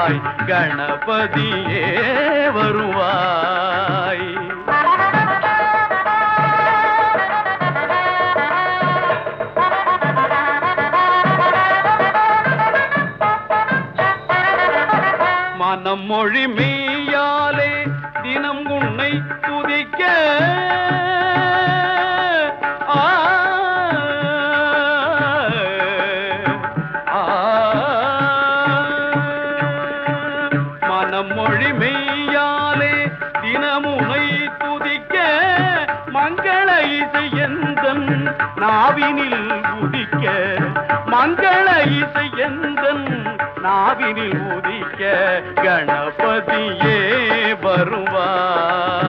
வருவாய் கணபதியே வருவாய். மனம் மொழி மெய்யாலே தினம் உன்னை துதிக்க மனம் மொழி மெய்யாலே தினமுனை துதிக்க மங்கள இசை எந்தன் நாவினில் உதிக்க மங்கள இசை எந்தன் நாவினில் உதிக்க கணபதியே வருவார்.